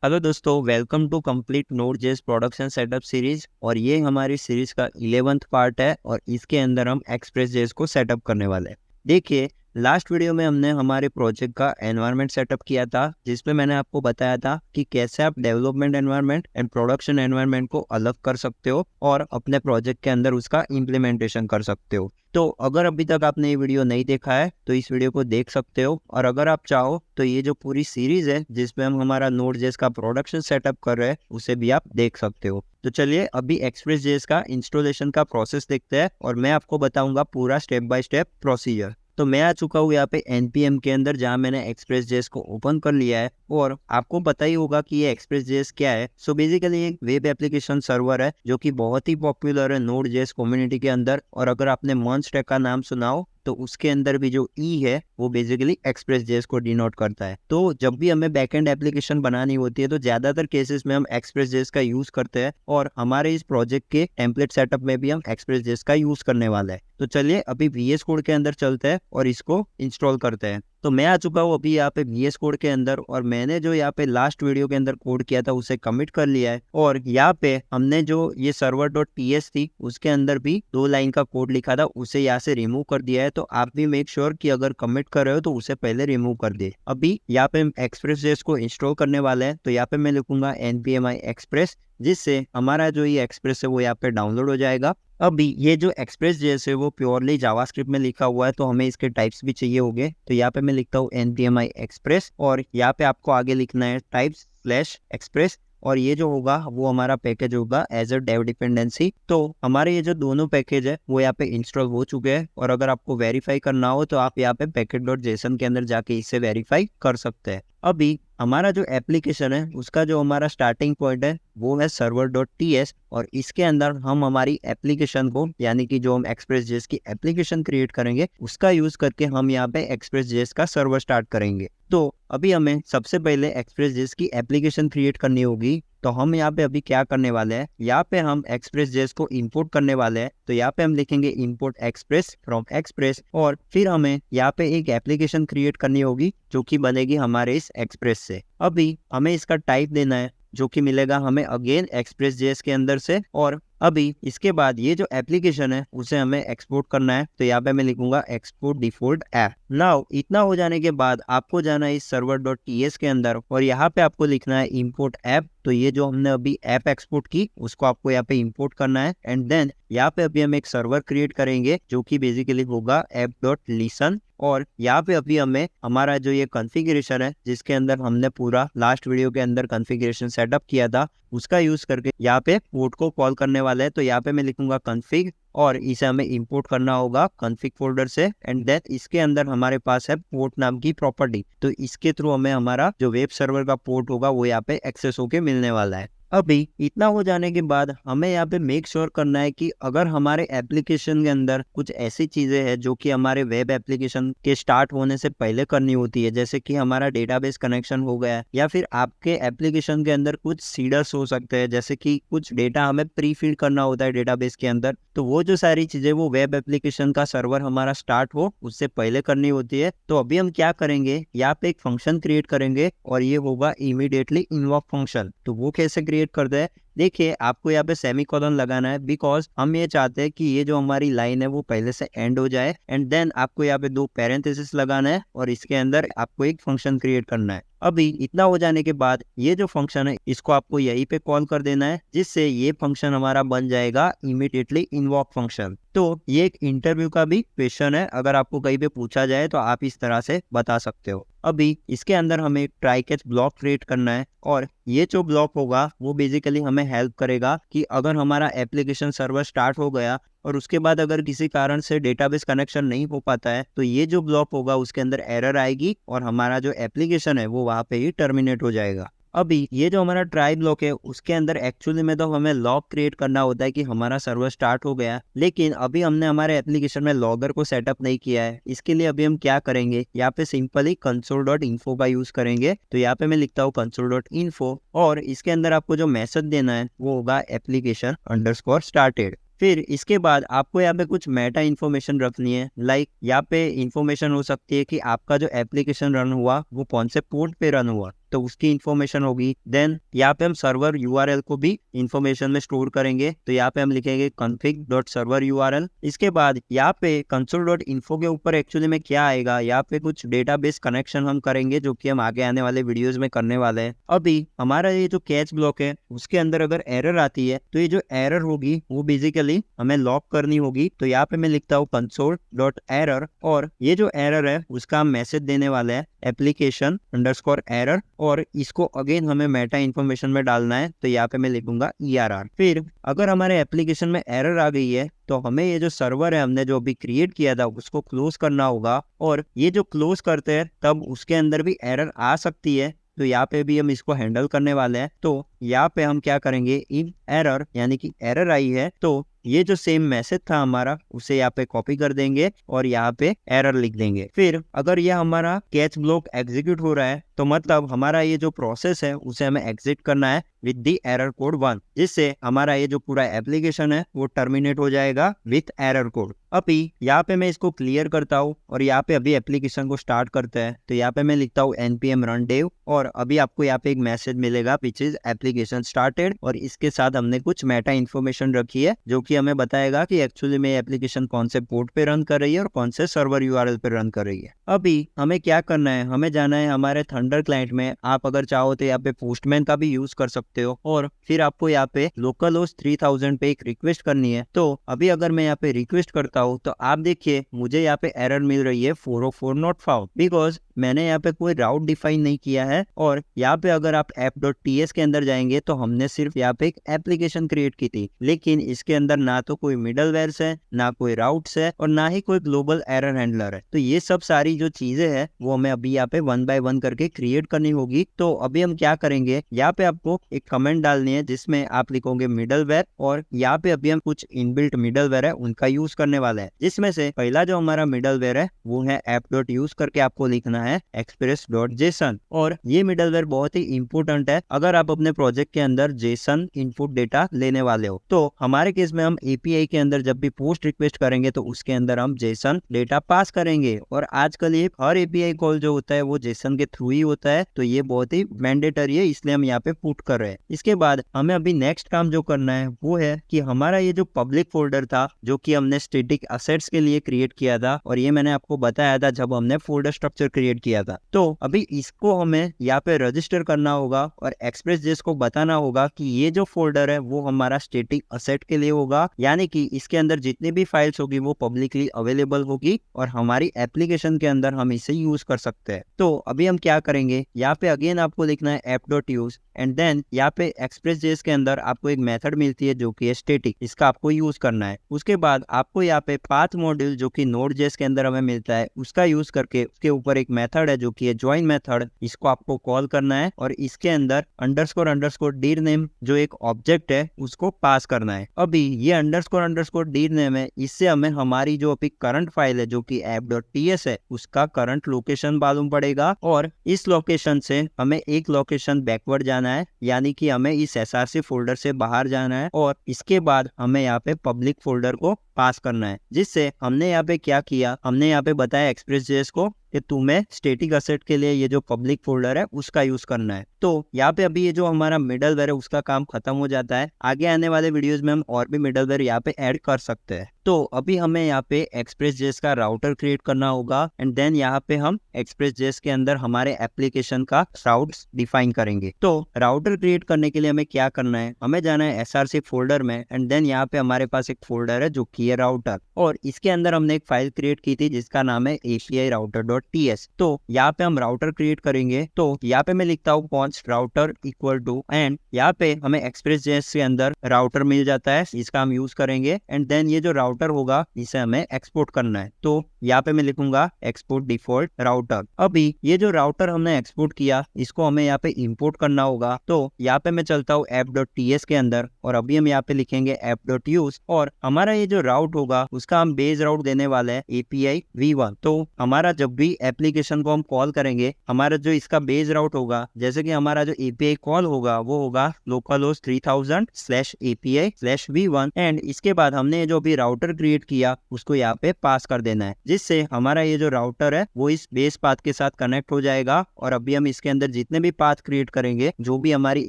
Hello दोस्तों, welcome to complete Node JS production setup series. और ये हमारी सीरीज का 11th पार्ट है और इसके अंदर हम एक्सप्रेस.जेएस को सेटअप करने वाले हैं। देखिए, लास्ट वीडियो में हमने हमारे प्रोजेक्ट का एनवायरनमेंट सेटअप किया था, जिसमें मैंने आपको बताया था कि कैसे आप development environment and production environment को अलग कर सकते हो और अपने प्रोजेक्ट के अंदर उसका इम्प्लीमेंटेशन कर सकते हो। तो अगर अभी तक आपने ये वीडियो नहीं देखा है तो इस वीडियो को देख सकते हो, और अगर आप चाहो तो ये जो पूरी सीरीज है जिसमें हम हमारा नोड.जेएस का प्रोडक्शन सेटअप कर रहे हैं उसे भी आप देख सकते हो। तो चलिए अभी एक्सप्रेस.जेएस का इंस्टॉलेशन का प्रोसेस देखते हैं और मैं आपको बताऊंगा पूरा स्टेप बाय स्टेप प्रोसीजर। तो मैं आ चुका हूँ यहाँ पे npm के अंदर, जहाँ मैंने एक्सप्रेस.जेएस को ओपन कर लिया है। और आपको पता ही होगा कि ये एक्सप्रेस.जेएस क्या है। सो बेसिकली एक वेब एप्लीकेशन सर्वर है जो कि बहुत ही पॉपुलर है नोड.जेएस कम्युनिटी के अंदर। और अगर आपने मॉन्स्टैक का नाम सुना हो तो उसके अंदर भी जो ई है वो बेसिकली एक्सप्रेस.जेएस को डिनोट करता है। तो जब भी हमें बैकएंड एप्लीकेशन बनानी होती है तो ज्यादातर केसेस में हम एक्सप्रेस.जेएस का यूज करते हैं, और हमारे इस प्रोजेक्ट के टेम्पलेट सेटअप में भी हम एक्सप्रेस.जेएस का यूज करने वाला है। तो चलिए अभी VS कोड के अंदर चलते हैं और इसको इंस्टॉल करते हैं। तो मैं आ चुका हूँ अभी यहाँ पे VS कोड के अंदर, और मैंने जो यहाँ पे लास्ट वीडियो के अंदर कोड किया था उसे कमिट कर लिया है। और यहाँ पे हमने जो ये server.ts थी उसके अंदर भी 2 लाइन का कोड लिखा था, उसे यहाँ से रिमूव कर दिया है। तो आप भी मेक श्योर कि अगर कमिट कर रहे हो तो उसे पहले रिमूव कर दे। अभी यहाँ पे हम एक्सप्रेस.जेएस को इंस्टॉल करने वाले हैं, तो यहाँ पे मैं लिखूंगा npm express, जिससे हमारा जो ये एक्सप्रेस है वो यहाँ पे डाउनलोड हो जाएगा। अभी ये जो एक्सप्रेस.जेएस है वो प्योरली जावास्क्रिप्ट में लिखा हुआ है, तो हमें इसके टाइप्स भी चाहिए होंगे। तो यहाँ पे मैं लिखता हूँ npm express, और यहाँ पे आपको आगे लिखना है types/express। और ये जो होगा वो हमारा पैकेज होगा एज अ डेव डिपेंडेंसी। तो हमारे ये जो दोनों पैकेज है वो यहाँ पे इंस्टॉल हो चुके हैं, और अगर आपको वेरीफाई करना हो तो आप यहाँ पे package.json के अंदर जाके इसे वेरीफाई कर सकते हैं। अभी हमारा जो एप्लीकेशन है उसका जो हमारा स्टार्टिंग पॉइंट है वो है server.ts, और इसके अंदर हम हमारी एप्लीकेशन को, यानी कि जो हम एक्सप्रेस.जेएस की एप्लीकेशन क्रिएट करेंगे उसका यूज करके हम यहाँ पे एक्सप्रेस.जेएस का सर्वर स्टार्ट करेंगे। तो अभी हमें सबसे पहले एक्सप्रेस.जेएस की एप्लीकेशन क्रिएट करनी होगी। तो हम यहाँ पे अभी क्या करने वाले हैं, यहाँ पे हम एक्सप्रेस.जेएस को इंपोर्ट करने वाले हैं। तो यहाँ पे हम लिखेंगे इंपोर्ट एक्सप्रेस फ्रॉम एक्सप्रेस, और फिर हमें यहाँ पे एक एप्लीकेशन क्रिएट करनी होगी जो कि बनेगी हमारे इस एक्सप्रेस से। अभी हमें इसका टाइप देना है जो कि मिलेगा हमें अगेन एक्सप्रेस.जेएस के अंदर से। और अभी इसके बाद ये जो एप्लीकेशन है उसे हमें एक्सपोर्ट करना है। तो यहाँ पे मैं लिखूंगा एक्सपोर्ट डिफॉल्ट ऐप। नाउ इतना हो जाने के बाद आपको जाना है इस server.ts के अंदर, और यहाँ पे आपको लिखना है इंपोर्ट ऐप। तो ये जो हमने अभी ऐप एक्सपोर्ट की उसको आपको यहाँ पे इंपोर्ट करना है। एंड देन यहाँ पे अभी हम एक सर्वर क्रिएट करेंगे जो कि बेसिकली होगा app.listen। और यहाँ पे अभी हमें हमारा जो ये कॉन्फ़िगरेशन है जिसके अंदर हमने पूरा लास्ट वीडियो के अंदर कॉन्फ़िगरेशन सेटअप किया था उसका यूज करके यहाँ पे पोर्ट को कॉल करने वाला है। तो यहाँ पे मैं लिखूंगा config, और इसे हमें इंपोर्ट करना होगा config फोल्डर से। एंड देन इसके अंदर हमारे पास है पोर्ट नाम की प्रॉपर्टी, तो इसके थ्रू हमें हमारा जो वेब सर्वर का पोर्ट होगा वो यहाँ पे एक्सेस होके मिलने वाला है। अभी इतना हो जाने के बाद हमें यहाँ पे मेक श्योर करना है कि अगर हमारे एप्लीकेशन के अंदर कुछ ऐसी चीजें हैं जो कि हमारे वेब एप्लीकेशन के स्टार्ट होने से पहले करनी होती है, जैसे कि हमारा डेटाबेस कनेक्शन हो गया, या फिर आपके एप्लीकेशन के अंदर कुछ सीडर्स हो सकते हैं, जैसे कि कुछ डेटा हमें प्री फीड करना होता है डेटाबेस के अंदर। तो वो जो सारी चीजें वो वेब एप्लीकेशन का सर्वर हमारा स्टार्ट हो उससे पहले करनी होती है। तो अभी हम क्या करेंगे, यहाँ पे एक फंक्शन क्रिएट करेंगे और ये होगा इमीडिएटली इन्वॉक फंक्शन। तो वो कैसे क्रिएट करते हैं, देखिए आपको यहाँ पे सेमीकोलन लगाना है, बिकॉज हम ये चाहते हैं कि ये जो हमारी लाइन है वो पहले से एंड हो जाए। एंड देन आपको यहाँ पे 2 पैरेंथेसिस लगाना है और इसके अंदर आपको एक फंक्शन क्रिएट करना है। अभी इतना हो जाने के बाद ये जो फंक्शन है इसको आपको यहीं पे कॉल कर देना है, जिससे ये फंक्शन हमारा बन जाएगा इमीडिएटली इन्वॉक फंक्शन। तो ये एक इंटरव्यू का भी क्वेश्चन है, अगर आपको कहीं पे पूछा जाए तो आप इस तरह से बता सकते हो। अभी इसके अंदर हमें ट्राई कैच ब्लॉक क्रिएट करना है, और ये जो ब्लॉक होगा वो बेसिकली हमें हेल्प करेगा कि अगर हमारा एप्लीकेशन सर्वर स्टार्ट हो गया और उसके बाद अगर किसी कारण से डेटाबेस कनेक्शन नहीं हो पाता है तो ये जो ब्लॉक होगा उसके अंदर एरर आएगी और हमारा जो एप्लीकेशन है वो वहां पे ही टर्मिनेट हो जाएगा। अभी ये जो हमारा ट्राई ब्लॉक है उसके अंदर एक्चुअली में तो हमें लॉग क्रिएट करना होता है कि हमारा सर्वर स्टार्ट हो गया, लेकिन अभी हमने हमारे एप्लीकेशन में लॉगर को सेटअप नहीं किया है। इसके लिए अभी हम क्या करेंगे, यहाँ पे सिंपली console.info का यूज करेंगे। तो यहाँ पे मैं लिखता हूँ console.info, और इसके अंदर आपको जो मैसेज देना है वो होगा application_started। फिर इसके बाद आपको यहाँ पे कुछ मेटा इन्फॉर्मेशन रखनी है, लाइक यहाँ पे इन्फॉर्मेशन हो सकती है कि आपका जो एप्लीकेशन रन हुआ वो कौन से पोर्ट पे रन हुआ। तो उसकी इन्फॉर्मेशन होगी। देन यहाँ पे हम सर्वर यूआरएल को भी इन्फॉर्मेशन में स्टोर करेंगे, तो यहाँ पे हम लिखेंगे config.server URL। इसके बाद यहाँ पे console.info के ऊपर एक्चुअली में क्या आएगा, यहाँ पे कुछ डेटाबेस कनेक्शन हम करेंगे जो कि हम आगे आने वाले वीडियोस में करने वाले हैं। अभी हमारा ये जो कैच ब्लॉक है उसके अंदर अगर एरर आती है तो ये जो एरर होगी वो बेसिकली हमें लॉक करनी होगी। तो यहाँ पे मैं लिखता हूँ console.error और ये जो एरर है उसका हम मैसेज देने वाले हैं application_error और इसको अगेन हमें मेटा इन्फॉर्मेशन में डालना है। तो यहाँ पे मैं लिखूंगा ERR। फिर अगर हमारे एप्लीकेशन में एरर आ गई है तो हमें ये जो सर्वर है हमने जो अभी क्रिएट किया था उसको क्लोज करना होगा, और ये जो क्लोज करते हैं तब उसके अंदर भी एरर आ सकती है, तो यहाँ पे भी हम इसको हैंडल करने वाले हैं। तो यहाँ पे हम क्या करेंगे, इन एरर यानी कि एरर आई है तो ये जो सेम मैसेज था हमारा उसे यहाँ पे कॉपी कर देंगे और यहाँ पे एरर लिख देंगे। फिर अगर ये हमारा कैच ब्लॉक एग्जीक्यूट हो रहा है तो मतलब हमारा ये जो प्रोसेस है उसे हमें एग्जिट करना है विद दी एरर कोड 1, जिससे हमारा ये जो पूरा एप्लीकेशन है वो टर्मिनेट हो जाएगा विथ एरर कोड। अभी यहाँ पे मैं इसको क्लियर करता हूँ और यहाँ पे अभी एप्लीकेशन को स्टार्ट करते हैं। तो यहाँ पे मैं लिखता हूँ npm run dev और अभी आपको यहाँ पे एक मैसेज मिलेगा विच इज एप्लीकेशन स्टार्टेड, और इसके साथ हमने कुछ मेटा इन्फॉर्मेशन रखी है जो कि हमें बताएगा कि एक्चुअली में एप्लीकेशन कौन से पोर्ट पे रन कर रही है और कौन से सर्वर यूआरएल पे रन कर रही है। अभी हमें क्या करना है, हमें जाना है हमारे थंडर क्लाइंट में। आप अगर चाहो तो यहाँ पे पोस्टमैन का भी यूज कर सकते हो और फिर आपको यहाँ पे लोकल होस्ट 3000 पे एक रिक्वेस्ट करनी है। तो अभी अगर मैं यहाँ पे रिक्वेस्ट करता हूँ तो आप देखिए मुझे यहाँ पे एरर मिल रही है 404 नॉट फाउंड, बिकॉज मैंने यहाँ पे कोई राउट डिफाइन नहीं किया है। और यहाँ पे अगर आप app.ts के अंदर जाएंगे तो हमने सिर्फ यहाँ पे एक एप्लीकेशन क्रिएट की थी, लेकिन इसके अंदर ना तो कोई मिडलवेयर्स है, ना कोई राउट्स है और ना ही कोई ग्लोबल एरर हैंडलर है। तो ये सब सारी जो चीजें हैं वो हमें अभी यहाँ पे 1 by 1 करके क्रिएट करनी होगी। तो अभी हम क्या करेंगे, यहाँ पे आपको एक कमेंट डालनी है जिसमें आप लिखोगे मिडलवेयर, और यहाँ पे अभी हम कुछ इनबिल्ट मिडलवेयर है उनका यूज करने वाले हैं, जिसमें से पहला जो हमारा मिडलवेयर है वो है app.use करके आपको लिखना है express.json। और ये मिडलवेयर बहुत ही इंपॉर्टेंट है अगर आप अपने प्रोजेक्ट के अंदर जेसन इनपुट डेटा लेने वाले हो। तो हमारे केस में हम एपीआई के अंदर जब भी पोस्ट रिक्वेस्ट करेंगे तो उसके अंदर हम जेसन डेटा पास करेंगे, और आजकल ये हर एपीआई कॉल जो होता है वो जेसन के थ्रू ही होता है, तो ये बहुत ही मैंडेटरी है, इसलिए हम यहाँ पे पुट कर रहे हैं। इसके बाद हमें अभी नेक्स्ट काम जो करना है वो है कि हमारा ये जो पब्लिक फोल्डर था जो कि हमने स्टैटिक असेट्स के लिए क्रिएट किया था, और ये मैंने आपको बताया था जब हमने फोल्डर स्ट्रक्चर क्रिएट किया था, तो अभी इसको हमें यहाँ पे रजिस्टर करना होगा और एक्सप्रेस.js को बताना होगा कि ये जो फोल्डर है वो हमारा स्टैटिक असेट के लिए होगा, यानी कि इसके अंदर जितनी भी फाइल्स होगी वो पब्लिकली अवेलेबल होगी और हमारी एप्लीकेशन के अंदर हम इसे यूज कर सकते हैं। तो अभी हम क्या करेंगे, यहाँ पे अगेन आपको लिखना है app.use एंड देन यहाँ पे एक्सप्रेस.js के अंदर आपको एक मेथड मिलती है जो कि है स्टैटिक, इसका आपको यूज करना है। उसके बाद आपको यहाँ पे पाथ मॉड्यूल जो कि Node.js के अंदर हमें मिलता है उसका यूज करके उसके ऊपर एक मेथड है जो कि है ज्वाइन मेथड, इसको आपको कॉल करना है और इसके अंदर अंडरस्कोर dir नेम जो एक ऑब्जेक्ट है उसको पास करना है। अभी ये अंडरस्कोर dir नेम है, इससे हमें हमारी जो अभी करंट फाइल है जो कि app.ts है उसका करंट लोकेशन मालूम पड़ेगा, और इस लोकेशन से हमें एक लोकेशन बैकवर्ड जाना है, यानी कि हमें इस src फोल्डर से बाहर जाना है और इसके बाद हमें यहाँ पे पब्लिक फोल्डर को पास करना है। जिससे हमने यहाँ पे क्या किया, हमने यहाँ पे बताया एक्सप्रेस.js को कि तुम्हें स्टैटिक असेट के लिए ये जो पब्लिक फोल्डर है उसका यूज करना है। तो यहाँ पे अभी ये जो हमारा मिडलवेयर है उसका काम खत्म हो जाता है। आगे आने वाले वीडियोस में हम और भी मिडलवेयर यहाँ पे ऐड कर सकते हैं। तो अभी हमें यहाँ पे एक्सप्रेस.js का राउटर क्रिएट करना होगा एंड देन यहाँ पे हम एक्सप्रेस.js के अंदर हमारे एप्लीकेशन का राउट्स डिफाइन करेंगे। तो राउटर क्रिएट करने के लिए हमें क्या करना है, हमें जाना है src फोल्डर में एंड देन यहाँ पे हमारे पास एक फोल्डर है जो कि है राउटर, और इसके अंदर हमने एक फाइल क्रिएट की थी जिसका नाम है API router.ts। तो यहाँ पे हम राउटर क्रिएट करेंगे। तो यहाँ पे मैं लिखता हूँ const router equal to and यहाँ पे हमें एक्सप्रेस.js के अंदर राउटर मिल जाता है, इसका हम यूज करेंगे एंड देन ये जो राउटर होगा इसे हमें एक्सपोर्ट करना है। तो यहाँ पे मैं लिखूंगा एक्सपोर्ट डिफॉल्ट राउटर। अभी ये जो राउटर हमने एक्सपोर्ट किया इसको हमें यहाँ पे इंपोर्ट करना होगा। तो यहाँ पे मैं चलता हूँ app.ts के अंदर और अभी हम यहाँ पे लिखेंगे app.use और हमारा ये जो राउट होगा उसका हम बेस राउट देने वाले हैं API v1। तो हमारा जब भी भी एप्लीकेशन को हम कॉल करेंगे, हमारा जो इसका बेस राउट होगा, जैसे कि हमारा जो एपीआई कॉल होगा वो होगा localhost 3000/API/v1 एंड इसके बाद हमने जो भी राउटर क्रिएट किया उसको यहाँ पे पास कर देना है, जिससे हमारा ये जो राउटर है वो इस बेस पाथ के साथ कनेक्ट हो जाएगा। और अभी हम इसके अंदर जितने भी पाथ क्रिएट करेंगे, जो भी हमारी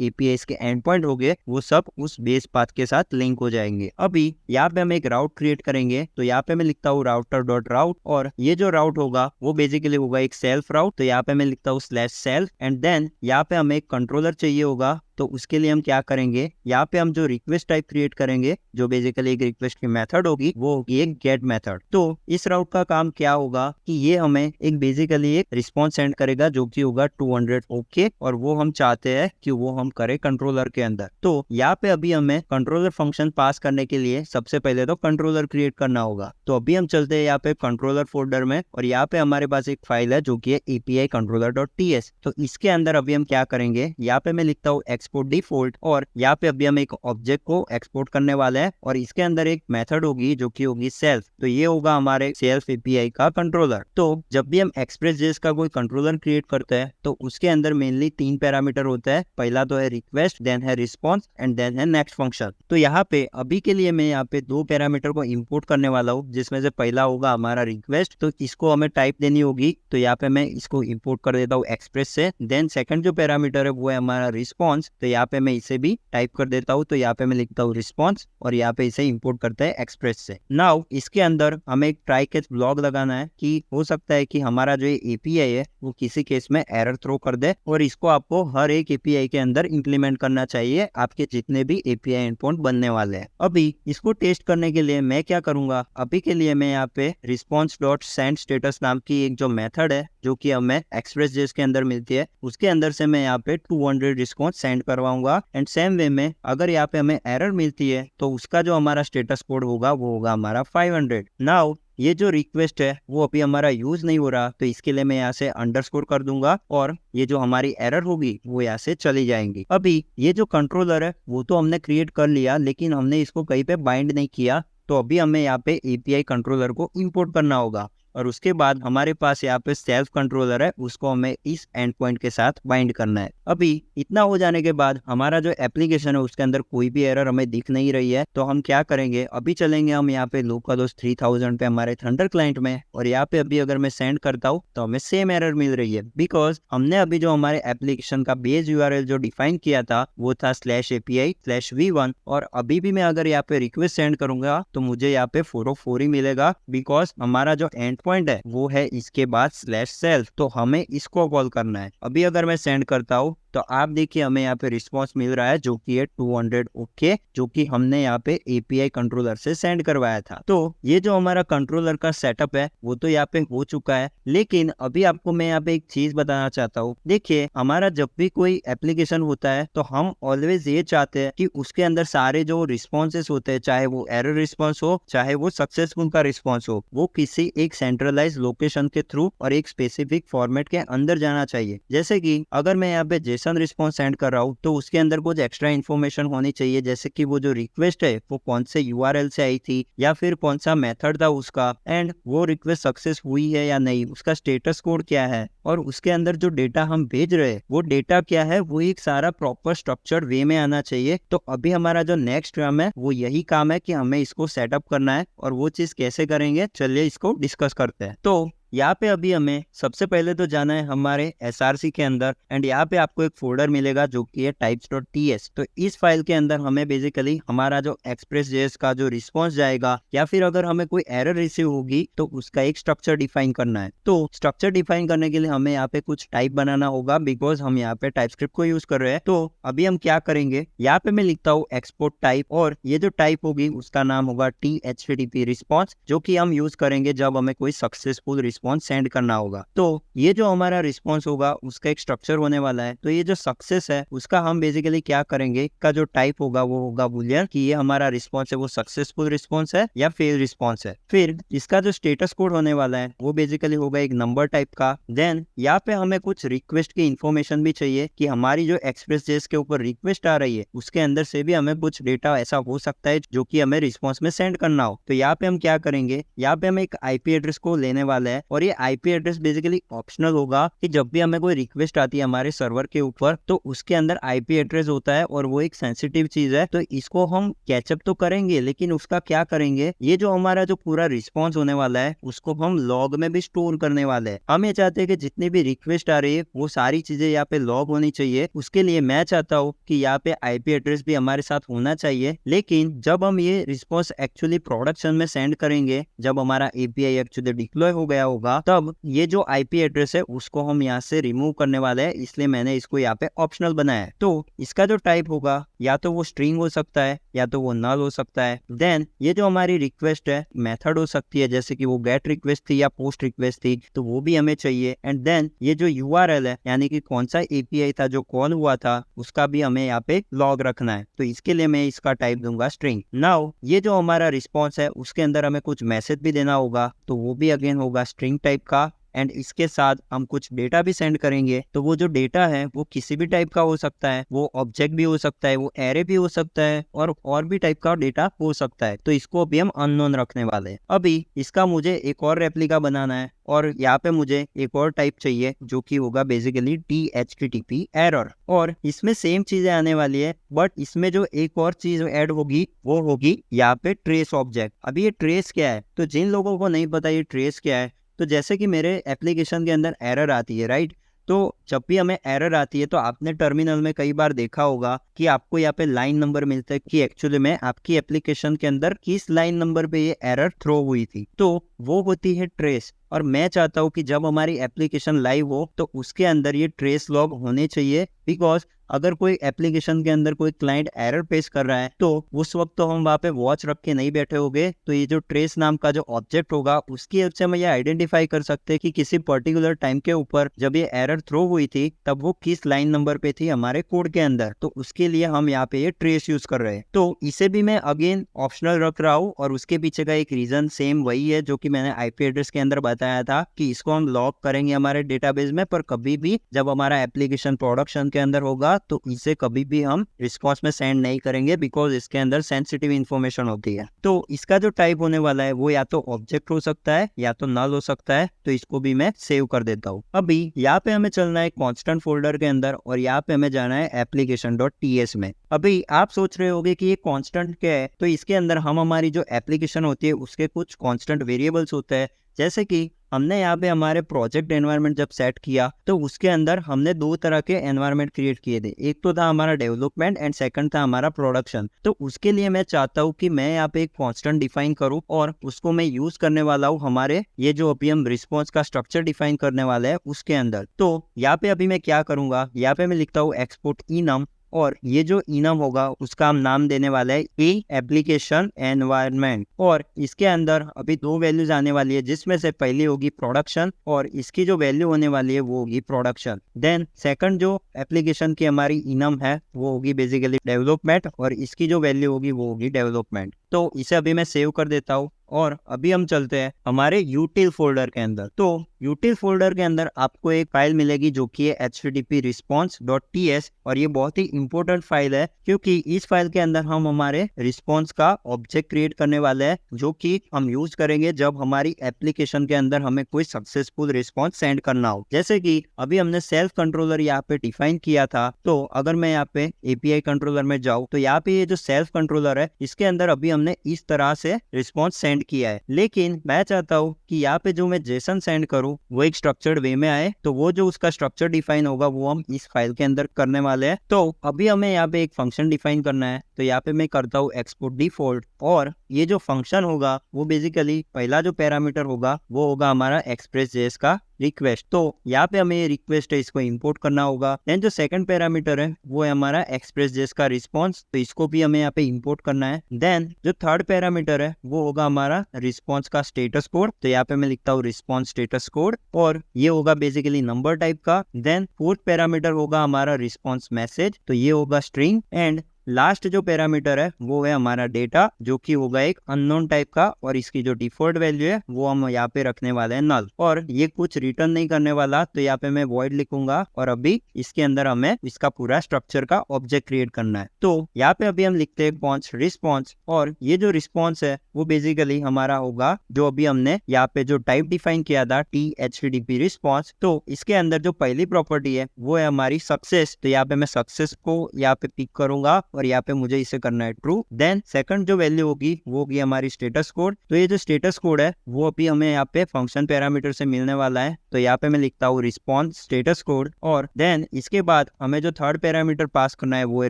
एपीआई के एंड पॉइंट होंगे, वो सब उस बेस पाथ के साथ लिंक हो जाएंगे। अभी यहाँ पे हम एक राउट क्रिएट करेंगे, तो यहाँ पे मैं लिखता हूँ router.route और ये जो राउट होगा वो बेसिकली होगा एक सेल्फ राउट, तो यहाँ पे मैं लिखता हूँ /self एंड देन यहाँ पे हमें एक कंट्रोलर चाहिए होगा। तो उसके लिए हम क्या करेंगे, यहाँ पे हम जो रिक्वेस्ट टाइप क्रिएट करेंगे, जो बेसिकली एक रिक्वेस्ट की मेथड होगी, वो होगी एक गेट मेथड। तो इस राउट का काम क्या होगा कि ये हमें एक बेसिकली एक रिस्पॉन्स सेंड करेगा जो कि होगा 200 ओके, और वो हम चाहते हैं कि वो हम करें कंट्रोलर के अंदर। तो यहाँ पे अभी हमें कंट्रोलर फंक्शन पास करने के लिए सबसे पहले तो कंट्रोलर क्रिएट करना होगा। तो अभी हम चलते हैं यहाँ पे कंट्रोलर फोल्डर में, और यहाँ पे हमारे पास एक फाइल है जो कि है API controller.ts। तो इसके अंदर अभी हम क्या करेंगे, यहाँ पे मैं लिखता हूँ एक्सपोर्ट डिफॉल्ट, और यहाँ पे अभी हम एक ऑब्जेक्ट को एक्सपोर्ट करने वाले हैं, और इसके अंदर एक मेथड होगी जो कि होगी सेल्फ। तो ये होगा हमारे सेल्फ एपीआई का कंट्रोलर। तो जब भी हम एक्सप्रेस.js का कोई कंट्रोलर क्रिएट करते हैं तो उसके अंदर मेनली 3 पैरामीटर होता है। पहला तो है रिक्वेस्ट, देन है रिस्पॉन्स एंड देन है नेक्स्ट फंक्शन। तो यहाँ पे अभी के लिए मैं यहाँ पे 2 पैरामीटर को इंपोर्ट करने वाला हूँ, जिसमें से पहला होगा हमारा रिक्वेस्ट, तो इसको हमें टाइप देनी होगी। तो यहाँ पे मैं इसको इंपोर्ट कर देता हूँ एक्सप्रेस से। देन सेकंड जो पैरामीटर है वो है हमारा रिस्पॉन्स, तो यहाँ पे मैं इसे भी टाइप कर देता हूँ। तो यहाँ पे मैं लिखता हूँ रिस्पॉन्स और यहाँ पे इसे इंपोर्ट करते हैं एक्सप्रेस से। नाउ इसके अंदर हमें एक ट्राई कैच ब्लॉक लगाना है कि हो सकता है कि हमारा जो एपीआई है वो किसी केस में एरर थ्रो कर दे, और इसको आपको हर एक एपीआई के अंदर इंप्लीमेंट करना चाहिए आपके जितने भी एपीआई एंड पॉइंट बनने वाले हैं। अभी इसको टेस्ट करने के लिए मैं क्या करूंगा, अभी के लिए मैं यहाँ पे response.sendStatus नाम की एक जो मेथड है जो कि हमें एक्सप्रेस.js के अंदर मिलती है, उसके अंदर से मैं यहाँ पे 200 रिस्पॉन्स सेंड करवाऊंगा। एंड सेम वे में अगर यहाँ पे हमें एरर मिलती है तो उसका जो हमारा स्टेटस कोड होगा वो होगा हमारा 500। नाउ ये जो रिक्वेस्ट है वो अभी हमारा यूज नहीं हो रहा, तो इसके लिए मैं यहाँ से अंडरस्कोर कर दूंगा और ये जो हमारी एरर होगी वो यहाँ से चली जाएंगी। अभी ये जो कंट्रोलर है वो तो हमने क्रिएट कर लिया, लेकिन हमने इसको कहीं पे बाइंड नहीं किया। तो अभी हमें यहाँ पे एपीआई कंट्रोलर को इंपोर्ट करना होगा, और उसके बाद हमारे पास यहाँ पे सेल्फ कंट्रोलर है, उसको हमें इस एंड पॉइंट के साथ बाइंड करना है। अभी इतना हो जाने के बाद हमारा जो एप्लीकेशन है उसके अंदर कोई भी एरर हमें दिख नहीं रही है, तो हम क्या करेंगे, अभी चलेंगे हम यहाँ पे localhost 3000 पे हमारे थंडर क्लाइंट में, और यहाँ पे अभी अगर मैं सेंड करता हूँ तो हमें सेम एरर मिल रही है, बिकॉज हमने अभी जो हमारे एप्लीकेशन का बेस यूआरएल जो डिफाइन किया था वो था /API/v1, और अभी भी मैं अगर यहाँ पे रिक्वेस्ट सेंड करूंगा तो मुझे यहाँ पे 404 ही मिलेगा, बिकॉज हमारा जो एंड पॉइंट है वो है इसके बाद /self, तो हमें इसको कॉल करना है। अभी अगर मैं सेंड करता हूँ तो आप देखिए हमें यहाँ पे रिस्पॉन्स मिल रहा है जो कि है 200 ओके, जो कि हमने यहाँ पे एपीआई कंट्रोलर से सेंड करवाया था। तो ये जो हमारा कंट्रोलर का सेटअप है वो तो यहाँ पे हो चुका है, लेकिन अभी आपको मैं यहाँ पे एक चीज बताना चाहता हूँ। देखिए हमारा जब भी कोई एप्लीकेशन होता है तो हम ऑलवेज ये चाहते हैं कि उसके अंदर सारे जो रिस्पॉन्सेस होते हैं, चाहे वो एरर रिस्पॉन्स हो चाहे वो सक्सेसफुल का रिस्पॉन्स हो, वो किसी एक सेंट्रलाइज लोकेशन के थ्रू और एक स्पेसिफिक फॉर्मेट के अंदर जाना चाहिए। जैसे कि अगर मैं यहाँ पे JSON रिस्पॉन्स सेंड कर रहा हूँ तो उसके अंदर कुछ एक्स्ट्रा इन्फॉर्मेशन होनी चाहिए, जैसे कि वो जो रिक्वेस्ट है वो कौन से यूआरएल से आई थी या फिर कौन सा मेथड था उसका, एंड वो रिक्वेस्ट सक्सेस हुई है या नहीं, उसका स्टेटस कोड क्या है, और उसके अंदर जो डेटा हम भेज रहे हैं वो डेटा क्या है, वो एक सारा प्रॉपर स्ट्रक्चर्ड वे में आना चाहिए। तो अभी हमारा जो नेक्स्ट काम है वो यही काम है कि हमें इसको सेटअप करना है, और वो चीज कैसे करेंगे चलिए इसको डिस्कस करते हैं। तो यहाँ पे अभी हमें सबसे पहले तो जाना है हमारे SRC के अंदर, एंड यहाँ पे आपको एक फोल्डर मिलेगा जो कि है types.ts। तो इस फाइल के अंदर हमें बेसिकली हमारा जो एक्सप्रेस.js का जो रिस्पॉन्स जाएगा या फिर अगर हमें कोई एरर रिसीव होगी तो उसका एक स्ट्रक्चर डिफाइन करना है। तो स्ट्रक्चर डिफाइन करने के लिए हमें यहाँ पे कुछ टाइप बनाना होगा, बिकॉज हम यहाँ पे टाइपस्क्रिप्ट को यूज कर रहे हैं। तो अभी हम क्या करेंगे, यहाँ पे मैं लिखता हूँ एक्सपोर्ट टाइप, और ये जो टाइप होगी उसका नाम होगा THTTP रिस्पॉन्स, जो कि हम यूज करेंगे जब हमें कोई सक्सेसफुल रिस्पॉन्स सेंड करना होगा। तो ये जो हमारा रिस्पॉन्स होगा उसका एक स्ट्रक्चर होने वाला है। तो ये जो सक्सेस है उसका हम बेसिकली क्या करेंगे, का जो टाइप होगा वो होगा बूलियन, कि ये हमारा रिस्पॉन्स है वो सक्सेसफुल रिस्पॉन्स है या फेल रिस्पॉन्स है। फिर इसका जो स्टेटस कोड होने वाला है वो बेसिकली होगा एक नंबर टाइप का। देन यहाँ पे हमें कुछ रिक्वेस्ट की इन्फॉर्मेशन भी चाहिए कि हमारी जो एक्सप्रेस.js के ऊपर रिक्वेस्ट आ रही है उसके अंदर से भी हमें कुछ डेटा ऐसा हो सकता है जो कि हमें रिस्पॉन्स में सेंड करना हो। तो यहाँ पे हम क्या करेंगे, यहाँ पे हम एक IP एड्रेस को लेने वाले हैं, और ये आईपी एड्रेस बेसिकली ऑप्शनल होगा कि जब भी हमें कोई रिक्वेस्ट आती है हमारे सर्वर के ऊपर तो उसके अंदर आईपी एड्रेस होता है और वो एक सेंसिटिव चीज है, तो इसको हम कैचअप तो करेंगे लेकिन उसका क्या करेंगे, ये जो हमारा जो पूरा रिस्पॉन्स होने वाला है उसको हम लॉग में भी स्टोर करने वाले हैं। हम ये चाहते हैं कि जितनी भी रिक्वेस्ट आ रही है वो सारी चीजें यहाँ पे लॉग होनी चाहिए। उसके लिए मैं चाहता हूँ कि यहाँ पे आईपी एड्रेस भी हमारे साथ होना चाहिए, लेकिन जब हम ये रिस्पॉन्स एक्चुअली प्रोडक्शन में सेंड करेंगे, जब हमारा एपीआई एक्चुअली डिप्लॉय हो गया होगा, तब ये जो आईपी एड्रेस है उसको हम यहाँ से रिमूव करने वाले हैं, इसलिए मैंने इसको यहाँ पे ऑप्शनल बनाया है। तो इसका जो टाइप होगा या तो वो स्ट्रिंग हो सकता है या तो वो नल हो सकता है। देन ये जो हमारी रिक्वेस्ट है मेथड हो सकती है, जैसे कि वो गेट रिक्वेस्ट थी या पोस्ट रिक्वेस्ट थी तो वो भी हमें चाहिए। एंड देन ये जो यूआरएल है यानी कि कौन सा एपीआई था जो कॉल हुआ था उसका भी हमें यहाँ पे लॉग रखना है, तो इसके लिए मैं इसका टाइप दूंगा स्ट्रिंग। नाउ ये जो हमारा रिस्पॉन्स है उसके अंदर हमें कुछ मैसेज भी देना होगा, तो वो भी अगेन होगा स्ट्रिंग टाइप का। एंड इसके साथ हम कुछ डेटा भी सेंड करेंगे, तो वो जो डेटा है वो किसी भी टाइप का हो सकता है, वो ऑब्जेक्ट भी हो सकता है, वो एरे भी हो सकता है और भी टाइप का डेटा हो सकता है, तो इसको भी हम अननोन रखने वाले हैं। अभी इसका मुझे एक और रेप्लिका बनाना है और यहाँ पे मुझे एक और टाइप चाहिए जो कि होगा बेसिकली DHTTP एरर, और इसमें सेम चीजें आने वाली है बट इसमें जो एक और चीज ऐड होगी वो होगी यहाँ पे ट्रेस ऑब्जेक्ट। अभी ये ट्रेस क्या है, तो जिन लोगों को नहीं पता ये ट्रेस क्या है, तो जैसे कि मेरे एप्लीकेशन के अंदर एरर आती है राइट, तो जब भी हमें एरर आती है तो आपने टर्मिनल में कई बार देखा होगा कि आपको यहाँ पे लाइन नंबर मिलता है कि एक्चुअली में आपकी एप्लीकेशन के अंदर किस लाइन नंबर पे ये एरर थ्रो हुई थी, तो वो होती है ट्रेस। और मैं चाहता हूँ कि जब हमारी एप्लीकेशन लाइव हो तो उसके अंदर ये ट्रेस लॉग होने चाहिए, बिकॉज अगर कोई एप्लीकेशन के अंदर कोई क्लाइंट एरर फेस कर रहा है तो उस वक्त तो हम वहाँ पे वॉच रख के नहीं बैठे होंगे, तो ये जो ट्रेस नाम का जो ऑब्जेक्ट होगा उसकी हेल्प से हम ये आइडेंटिफाई कर सकते हैं कि किसी पर्टिकुलर टाइम के ऊपर जब ये एरर थ्रो हुई थी तब वो किस लाइन नंबर पे थी हमारे कोड के अंदर, तो उसके लिए हम यहाँ पे ये ट्रेस यूज कर रहे हैं। तो इसे भी मैं अगेन ऑप्शनल रख रहा हूँ और उसके पीछे का एक रीजन सेम वही है जो कि मैंने आईपी एड्रेस के अंदर बताया था कि इसको हम लॉग करेंगे हमारे डेटाबेस में, पर कभी भी जब हमारा एप्लीकेशन प्रोडक्शन के अंदर होगा तो इसे कभी भी हम रिस्पॉन्स में सेंड नहीं करेंगे, बिकॉज इसके अंदर सेंसिटिव इन्फॉर्मेशन होती है। तो इसका जो टाइप होने वाला है वो या तो ऑब्जेक्ट हो सकता है या तो नल हो सकता है, तो इसको भी मैं सेव कर देता हूँ। अभी यहाँ पे हमें चलना है कॉन्स्टेंट फोल्डर के अंदर और यहाँ पे हमें जाना है application.ts में। अभी आप सोच रहे होंगे कि ये कांस्टेंट क्या है, तो इसके अंदर हम हमारी जो एप्लीकेशन होती है उसके कुछ कांस्टेंट वेरिएबल्स होते हैं, जैसे कि हमने यहाँ पे हमारे प्रोजेक्ट एनवायरनमेंट जब सेट किया तो उसके अंदर हमने दो तरह के एनवायरनमेंट क्रिएट किए थे, एक तो था हमारा डेवलपमेंट एंड सेकंड था हमारा प्रोडक्शन। तो उसके लिए मैं चाहता हूँ कि मैं यहाँ पे एक कांस्टेंट डिफाइन करूँ और उसको मैं यूज करने वाला हूँ हमारे ये जो अभी हम रिस्पॉन्स का स्ट्रक्चर डिफाइन करने वाले हैं उसके अंदर। तो यहाँ पे अभी मैं क्या करूंगा, यहाँ पे मैं लिखता हूँ एक्सपोर्ट enum और ये जो इनम होगा उसका हम नाम देने वाला है ए एप्लीकेशन एनवायरनमेंट, और इसके अंदर अभी दो वैल्यूज आने वाली है जिसमें से पहली होगी प्रोडक्शन और इसकी जो वैल्यू होने वाली है वो होगी प्रोडक्शन। देन सेकंड जो एप्लीकेशन की हमारी इनम है वो होगी बेसिकली डेवलपमेंट और इसकी जो वैल्यू होगी वो होगी डेवलपमेंट। तो इसे अभी मैं सेव कर देता हूँ और अभी हम चलते हैं हमारे यूटिल फोल्डर के अंदर। तो यूटिल फोल्डर के अंदर आपको एक फाइल मिलेगी जो कि है http response.ts और ये बहुत ही इंपॉर्टेंट फाइल है क्योंकि इस फाइल के अंदर हम हमारे रिस्पॉन्स का ऑब्जेक्ट क्रिएट करने वाले हैं जो कि हम यूज करेंगे जब हमारी एप्लीकेशन के अंदर हमें कोई सक्सेसफुल रिस्पॉन्स सेंड करना हो। जैसे कि अभी हमने सेल्फ कंट्रोलर यहाँ पे डिफाइन किया था, तो अगर मैं यहाँ पे एपीआई कंट्रोलर में जाऊँ तो यहाँ पे ये जो सेल्फ कंट्रोलर है इसके अंदर अभी हमने इस तरह से रिस्पॉन्स सेंड किया है, लेकिन मैं चाहता हूँ कि यहाँ पे जो मैं जेसन सेंड करूँ वो एक स्ट्रक्चर्ड वे में आए, तो वो जो उसका स्ट्रक्चर डिफाइन होगा वो हम इस फाइल के अंदर करने वाले हैं। तो अभी हमें यहाँ पे एक फंक्शन डिफाइन करना है, तो यहाँ पे मैं करता हूँ एक्सपोर्ट डिफॉल्ट और ये जो फंक्शन होगा वो बेसिकली पहला जो पैरामीटर होगा वो होगा हमारा एक्सप्रेस.js का रिक्वेस्ट। तो यहाँ पे हमें रिक्वेस्ट है इसको इंपोर्ट करना होगा। देन जो सेकंड पैरामीटर है वो है हमारा एक्सप्रेस.js का रिस्पॉन्स, तो इसको भी हमें यहाँ पे इंपोर्ट करना है। देन जो थर्ड पैरामीटर है वो होगा हमारा रिस्पॉन्स का स्टेटस कोड, तो यहाँ पे मैं लिखता हूँ रिस्पॉन्स स्टेटस कोड और ये होगा बेसिकली नंबर टाइप का। देन फोर्थ पैरामीटर होगा हमारा रिस्पॉन्स मैसेज, तो ये होगा स्ट्रिंग। एंड लास्ट जो पैरामीटर है वो है हमारा डेटा, जो कि होगा एक अननोन टाइप का, और इसकी जो डिफॉल्ट वैल्यू है वो हम यहाँ पे रखने वाले हैं नल, और ये कुछ रिटर्न नहीं करने वाला, तो यहाँ पे मैं वॉइड लिखूंगा और अभी इसके अंदर हमें इसका पूरा स्ट्रक्चर का ऑब्जेक्ट क्रिएट करना है। तो यहाँ पे अभी हम लिखते हैं कॉन्स्ट रिस्पॉन्स, और ये जो रिस्पॉन्स है वो बेसिकली हमारा होगा जो अभी हमने यहाँ पे जो टाइप डिफाइन किया था THTTP रिस्पॉन्स। तो इसके अंदर जो पहली प्रॉपर्टी है वो है हमारी सक्सेस, तो यहाँ पे मैं सक्सेस को यहाँ पे पिक करूंगा और यहाँ पे मुझे इसे करना है ट्रू। देन सेकंड जो वैल्यू होगी वो होगी हमारी स्टेटस कोड, तो ये जो स्टेटस कोड है वो अभी हमें यहाँ पे फंक्शन पैरामीटर से मिलने वाला है, तो यहाँ पे मैं लिखता हूँ रिस्पॉन्स स्टेटस कोड, और देन इसके बाद हमें जो थर्ड पैरामीटर पास करना है वो है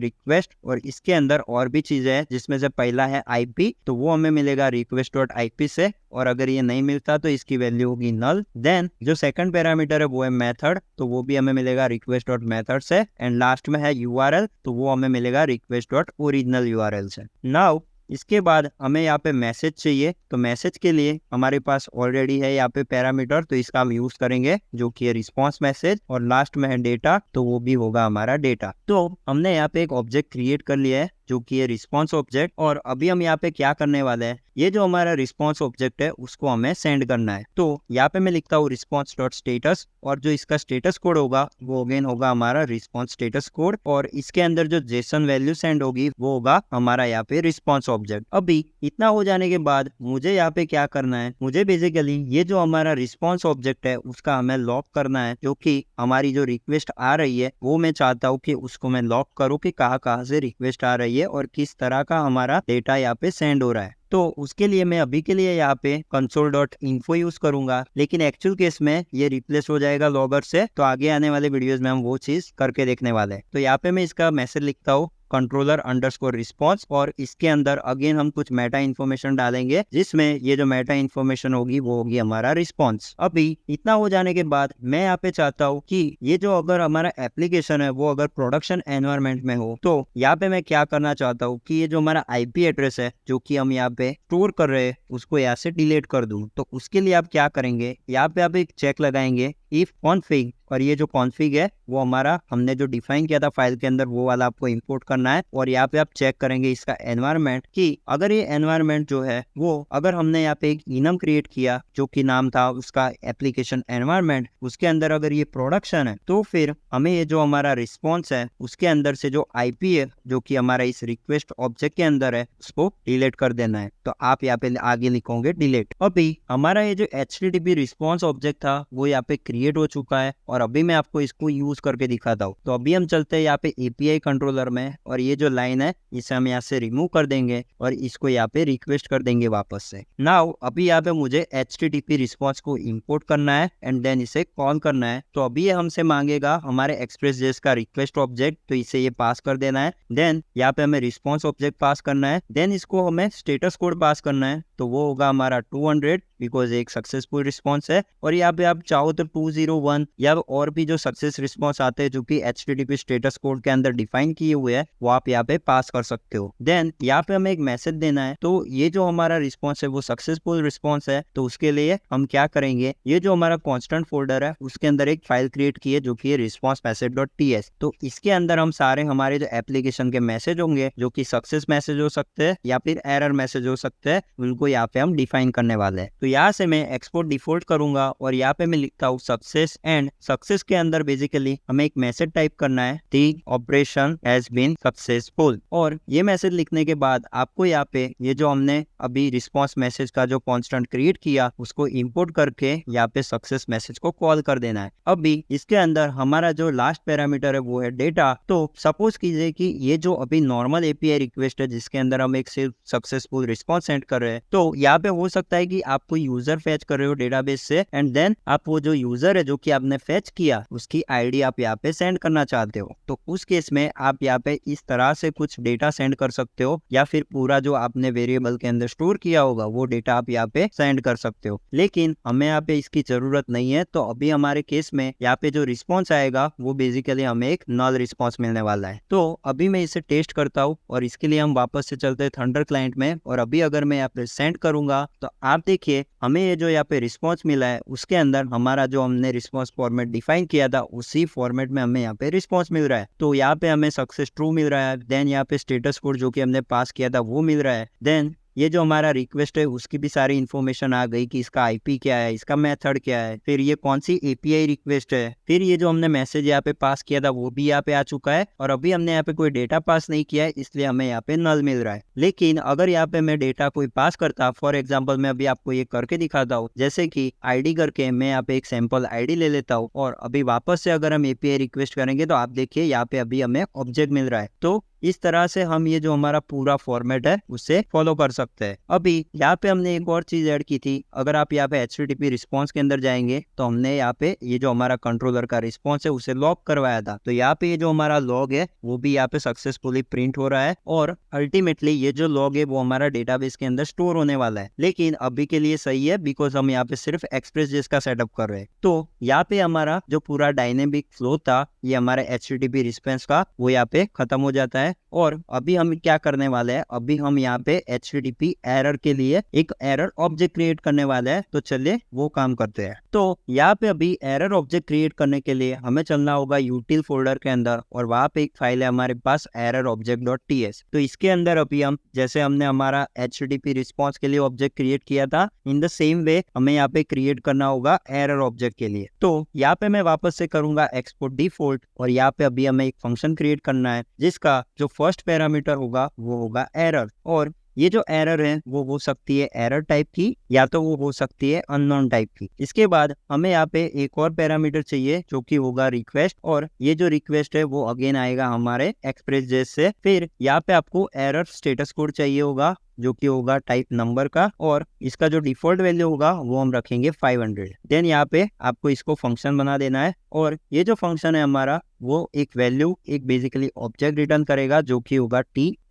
रिक्वेस्ट, और इसके अंदर और भी चीजें हैं जिसमें से पहला है IP, तो वो हमें मिलेगा request.ip से, और अगर ये नहीं मिलता तो इसकी वैल्यू होगी नल। देन जो सेकंड पैरामीटर है वो है मेथड, तो वो भी हमें मिलेगा request.method से, एंड लास्ट में है URL, तो वो हमें मिलेगा request.original URL से। नाउ इसके बाद हमें यहाँ पे मैसेज चाहिए, तो मैसेज के लिए हमारे पास ऑलरेडी है यहाँ पे पैरामीटर, तो इसका हम यूज करेंगे जो कि है रिस्पॉन्स मैसेज, और लास्ट में है डेटा, तो वो भी होगा हमारा डेटा। तो हमने यहाँ पे एक ऑब्जेक्ट क्रिएट कर लिया है जो कि है रिस्पॉन्स ऑब्जेक्ट, और अभी हम यहाँ पे क्या करने वाले हैं, ये जो हमारा रिस्पॉन्स ऑब्जेक्ट है उसको हमें सेंड करना है। तो यहाँ पे मैं लिखता हूँ रिस्पॉन्स डॉट स्टेटस, और जो इसका स्टेटस कोड होगा वो अगेन होगा हमारा रिस्पॉन्स स्टेटस कोड, और इसके अंदर जो जेसन वैल्यू सेंड होगी वो होगा हमारा यहाँ पे रिस्पॉन्स ऑब्जेक्ट। अभी इतना हो जाने के बाद मुझे यहाँ पे क्या करना है, मुझे बेसिकली ये जो हमारा रिस्पॉन्स ऑब्जेक्ट है उसका हमें लॉक करना है, जो कि हमारी जो रिक्वेस्ट आ रही है वो मैं चाहता हूँ कि उसको मैं लॉक करूँ कि कहाँ से रिक्वेस्ट आ रही है और किस तरह का हमारा डेटा यहाँ पे सेंड हो रहा है। तो उसके लिए मैं अभी के लिए यहाँ पे console.info यूज करूंगा, लेकिन एक्चुअल केस में ये रिप्लेस हो जाएगा लॉगर से, तो आगे आने वाले वीडियोस में हम वो चीज करके देखने वाले हैं। तो यहाँ पे मैं इसका मैसेज लिखता हूँ controller_response, और इसके अंदर अगेन हम कुछ मेटा इन्फॉर्मेशन डालेंगे, जिसमें ये जो मेटा इन्फॉर्मेशन होगी वो होगी हमारा रिस्पॉन्स। अभी इतना हो जाने के बाद मैं यहाँ पे चाहता हूँ कि ये जो अगर हमारा एप्लीकेशन है वो अगर प्रोडक्शन एनवायरमेंट में हो, तो यहाँ पे मैं क्या करना चाहता हूँ कि ये जो हमारा IP एड्रेस है जो कि हम यहाँ पे स्टोर कर रहे हैं उसको यहाँ से डिलीट कर दूं। तो उसके लिए आप क्या करेंगे, यहाँ पे आप एक चेक लगाएंगे इफ कॉन्फिग, और ये जो कॉन्फिग है वो हमारा हमने जो डिफाइन किया था फाइल के अंदर वो वाला आपको इंपोर्ट करना है, और यहाँ पे आप चेक करेंगे इसका एनवायरमेंट कि अगर ये एनवायरमेंट जो है वो अगर हमने यहाँ पे एक इनम क्रिएट किया जो कि नाम था उसका एप्लीकेशन एनवायरमेंट, उसके अंदर अगर ये प्रोडक्शन है तो फिर हमें ये जो हमारा रिस्पॉन्स है उसके अंदर से जो IP है जो कि हमारा इस रिक्वेस्ट ऑब्जेक्ट के अंदर है उसको डिलीट कर देना है। तो आप यहाँ पे आगे लिखोगे डिलीट। अभी हमारा ये जो HTTP रिस्पॉन्स ऑब्जेक्ट था वो यहाँ पे क्रिएट हो चुका है, और अभी मैं आपको इसको यूज करके दिखाता हूँ। तो अभी हम चलते हैं यहाँ पे API कंट्रोलर में, और ये जो लाइन है इसे हम यहाँ से रिमूव कर देंगे और इसको यहाँ पे रिक्वेस्ट कर देंगे वापस से। नाउ अभी यहाँ पे मुझे HTTP रिस्पॉन्स को इंपोर्ट करना है एंड देन इसे कॉल करना है। तो अभी ये हमसे मांगेगा हमारे एक्सप्रेस.js का रिक्वेस्ट ऑब्जेक्ट, तो इसे ये पास कर देना है। देन यहाँ पे हमें रिस्पॉन्स ऑब्जेक्ट पास करना है, देन इसको हमें स्टेटस कोड पास करना है, तो वो होगा हमारा 200 बिकॉज एक सक्सेसफुल रिस्पॉन्स है। और यहाँ पे आप चाहो तो 201 या और भी जो सक्सेस रिस्पॉन्स आते हैं जो कि HTTP स्टेटस कोड के अंदर डिफाइन किए हुए हैं वो आप यहाँ पे पास कर सकते हो। देन यहाँ पे हमें एक मैसेज देना है, तो ये जो हमारा रिस्पॉन्स है वो सक्सेसफुल रिस्पॉन्स है, तो उसके लिए हम क्या करेंगे, ये जो हमारा कॉन्स्टेंट फोल्डर है उसके अंदर एक फाइल क्रिएट की है जो कि रिस्पॉन्स मैसेज.ts, तो इसके अंदर हम सारे हमारे जो एप्लीकेशन के मैसेज होंगे जो कि सक्सेस मैसेज हो सकते हैं या फिर एरर मैसेज हो सकते हैं उनको यहाँ पे हम डिफाइन करने वाले हैं। तो यहाँ से मैं एक्सपोर्ट डिफॉल्ट करूंगा और यहाँ पे मैं लिखता हूँ सक्सेस, एंड सक्सेस के अंदर बेसिकली हमें एक मैसेज टाइप करना है the operation has been successful. और ये मैसेज लिखने के बाद आपको यहाँ पे ये जो हमने अभी रिस्पॉन्स मैसेज का जो कांस्टेंट क्रिएट किया उसको इंपोर्ट करके यहाँ पे सक्सेस मैसेज को कॉल कर देना है। अभी इसके अंदर हमारा जो लास्ट पैरामीटर है वो है डेटा। तो सपोज कीजिए कि ये जो अभी नॉर्मल API रिक्वेस्ट है जिसके अंदर हम एक सिर्फ सक्सेसफुल रिस्पॉन्स सेंड कर रहे हैं, तो यहाँ पे हो सकता है कि आप कोई यूजर फेच कर रहे हो डेटाबेस से, एंड देन आप वो जो यूजर है जो कि आपने फेच किया उसकी ID आप यहाँ पे सेंड करना चाहते हो। तो उस केस में आप यहाँ पे इस तरह से कुछ डेटा सेंड कर सकते हो, या फिर पूरा जो आपने वेरिएबल के अंदर स्टोर किया होगा वो डेटा आप यहाँ पे सेंड कर सकते हो। लेकिन हमें यहाँ पे इसकी जरूरत नहीं है, तो अभी हमारे केस में यहाँ पे जो रिस्पॉन्स आएगा वो बेसिकली हमें एक नल रिस्पॉन्स मिलने वाला है। तो अभी मैं इसे टेस्ट करता हूँ, और इसके लिए हम वापस से चलते हैं थंडर क्लाइंट में, और अभी अगर मैं यहाँ पे सेंड करूंगा तो आप देखिए हमें ये जो यहाँ पे रिस्पॉन्स मिला है उसके अंदर हमारा जो हमने रिस्पॉन्स फॉर्मेट डिफाइन किया था उसी फॉर्मेट में हमें यहाँ पे रिस्पॉन्स मिल रहा है। तो यहाँ पे हमें सक्सेस ट्रू मिल रहा है, देन यहाँ पे स्टेटस कोड जो कि हमने पास किया था वो मिल रहा है, देन ये जो हमारा रिक्वेस्ट है उसकी भी सारी इन्फॉर्मेशन आ गई कि इसका आईपी क्या है, इसका मेथड क्या है, फिर ये कौन सी एपीआई रिक्वेस्ट है, फिर ये जो हमने मैसेज यहाँ पे पास किया था वो भी यहाँ पे आ चुका है, और अभी हमने यहाँ पे कोई डेटा पास नहीं किया है इसलिए हमें यहाँ पे नल मिल रहा है। लेकिन अगर यहाँ पे मैं डेटा कोई पास करता, फॉर एग्जाम्पल मैं अभी आपको ये करके दिखाता हूँ, जैसे कि आईडी करके मैं यहाँ पे एक सैंपल आईडी ले लेता हूँ और अभी वापस से अगर हम एपीआई रिक्वेस्ट करेंगे तो आप देखिए यहाँ पे अभी हमें ऑब्जेक्ट मिल रहा है। तो इस तरह से हम ये जो हमारा पूरा फॉर्मेट है उससे फॉलो कर सकते हैं। अभी यहाँ पे हमने एक और चीज ऐड की थी, अगर आप यहाँ पे HTTP रिस्पॉन्स के अंदर जाएंगे तो हमने यहाँ पे ये जो हमारा कंट्रोलर का रिस्पॉन्स है उसे लॉग करवाया था। तो यहाँ पे ये जो हमारा लॉग है वो भी यहाँ पे सक्सेसफुली प्रिंट हो रहा है और अल्टीमेटली ये जो लॉग है वो हमारा डेटाबेस के अंदर स्टोर होने वाला है। लेकिन अभी के लिए सही है बिकॉज हम यहाँ पे सिर्फ एक्सप्रेस.js का सेटअप कर रहे हैं। तो यहाँ पे हमारा जो पूरा डायनेमिक फ्लो था ये हमारे HTTP रिस्पॉन्स का वो यहाँ पे खत्म हो जाता है। और अभी हम क्या करने वाले हैं, अभी हम यहाँ पे HTTP एरर के लिए एक एरर ऑब्जेक्ट क्रिएट करने वाले हैं। तो चलिए वो काम करते हैं। तो यहाँ पे अभी एरर ऑब्जेक्ट क्रिएट करने के लिए हमें चलना होगा यूटिल फोल्डर के अंदर और वहाँ पे एक फाइल है हमारे पास errorobject.ts। तो इसके अंदर अभी हम जैसे हमने हमारा HTTP रिस्पॉन्स के लिए ऑब्जेक्ट क्रिएट किया था इन द सेम वे हमें यहाँ पे क्रिएट करना होगा एरर ऑब्जेक्ट के लिए। तो यहाँ पे मैं वापस से करूंगा एक्सपोर्ट डिफॉल्ट और यहाँ पे अभी हमें एक फंक्शन क्रिएट करना है जिसका जो फर्स्ट पैरामीटर होगा वो होगा एरर। और ये जो एरर है वो हो सकती है एरर टाइप की या तो वो हो सकती है अननोन टाइप की। इसके बाद हमें यहाँ पे एक और पैरामीटर चाहिए जो कि होगा रिक्वेस्ट, और ये जो रिक्वेस्ट है वो अगेन आएगा हमारे एक्सप्रेस.js से। फिर यहाँ पे आपको एरर स्टेटस कोड चाहिए होगा जो कि होगा टाइप नंबर का, और इसका जो डिफॉल्ट वैल्यू होगा वो हम रखेंगे 500। देन यहाँ पे आपको इसको फंक्शन बना देना है और ये जो फंक्शन है हमारा वो एक वैल्यू एक बेसिकली ऑब्जेक्ट रिटर्न करेगा जो कि होगा